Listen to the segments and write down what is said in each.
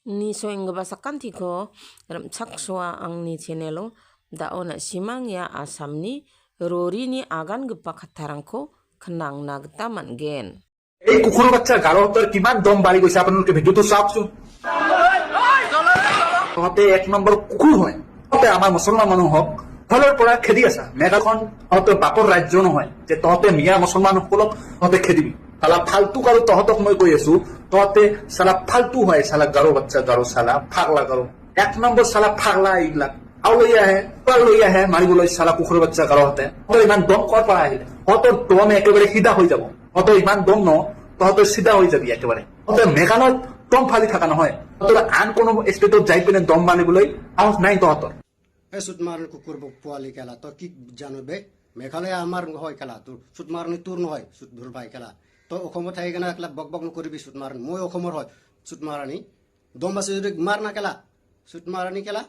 Ni soeng gebasakan tiko dalam caksua angni channelo daona simang ya asam ni rori ni agan gepa khatarangko khenang nagtaman gen. এই কুকুৰ বাচ্চা গাৰোহতৰ কিমান দম বাঢ়ি গৈছে আপোনালোকে ভিডিঅ'টো চাওকচোন তহঁতে এক নম্বৰ কুকুৰ হয় তহঁতে আমাৰ মুছলমান মানুহক ফালৰ পৰা খেদি আছা মেঘাখন তহঁতৰ বাপৰ ৰাজ্য নহয় যে তহঁতে মিয়া মুছলমানসকলক তহঁতে খেদিবি চালা ফাল্টু আৰু তহঁতক মই কৈ আছো তহঁতে চালা ফাল্টু হয় চালা গাৰো বাচ্চা গাৰো চালা ফাগলা গাৰো এক নম্বৰ চালা ফাগলা এইবিলাক আৰু লৈ আহে মাৰিবলৈ চালা কুকুৰ বাচ্চা গাৰোহতে তহঁতৰ ইমান দম কৰ পৰা আহিলে তহঁতৰ দম একেবাৰে সিধা হৈ যাব তহঁতৰ ইমান দম ন তহঁতৰ চিধা হৈ যাবি একেবাৰে তহঁতৰ মেঘালয়ত দম ফালি থকা নহয় তহঁতৰ আন কোনো ষ্টেটত যাই পিনে দম মাৰিবলৈ সাহস নাই তহঁতৰ সুতমারণ কুকুর পোয়ালি খেলা তো কি জানবে মেঘালয় আমার হয় খেলা তোর সুতমারণী তোর নহয় সুতভুর ভাই খেলা তো অসমত থাকি কেনে একলা বক বক নকৰিবি সুতমাৰণ মই অসমৰ হয় সুতমারাণী দম আছে যদি মার না খেলা সুতমারাণী খেলা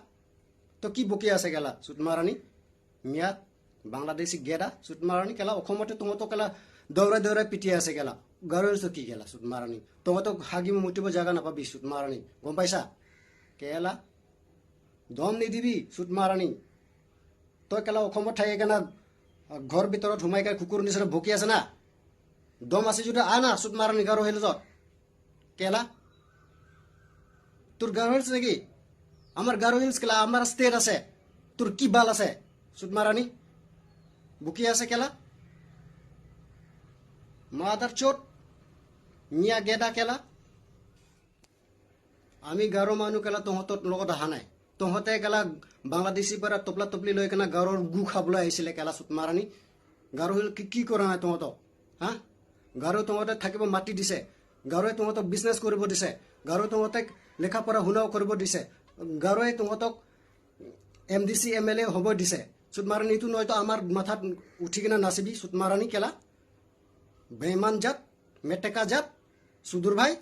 তো কি বকি আছে খেলা সুতমারাণী মিয়া বাংলাদেশী গেডা সুতমারাণী খেলা অসমতে তোমাতো খেলা দৌৰাই দৌৰাই পিটি আছে খেলা গাঁৱৰ কি খেলা সুতমারাণী তোমাতো হাগিব মুতিব জাগা নাপাবি সুতমারাণী গম পাইছা খেলা দম নিদিবি সুতমারাণী তই কেলা অসমত থাকি কেনে ঘৰ ভিতৰত সোমাই কেনে কুকুৰ নিচিনা ভুকি আছে না দম আছে যদি আনা সুতমাৰাণী গাৰো হিলছত কেলা তোৰ গাৰো হিলছ নেকি আমাৰ গাৰো হিলছ কেলা আমাৰ ষ্টেট আছে তোৰ কি বাল আছে সুতমাৰাণী ভুকি আছে কেলা মাদাৰ চোট মিয়া গেদা কেলা আমি গাৰো মানুহ কেলা তহঁতৰ লগত অহা নাই তহঁতে কেলা বাংলাদেশীৰ পৰা টপলা টপলি লৈ কেনে গাঁৱৰ গু খাবলৈ আহিছিলে কেলা সুতমাৰাণী গাঁৱৰ কি কৰা নাই তহঁতক হা গাঁৱৰ তহঁতে থাকিব মাতি দিছে গাঁৱৰে তহঁতক বিজনেছ কৰিব দিছে গাঁৱৰে তহঁতক লেখা পঢ়া শুনাও কৰিব দিছে গাঁৱৰে তহঁতক MDC MLA হ'ব দিছে সুতমাৰাণীটো নহয়তো আমাৰ মাথাত উঠি কিনে নাচিবি সুতমাৰাণী কেলা বেইমান জাত মেটেকা জাত সুদূৰ ভাই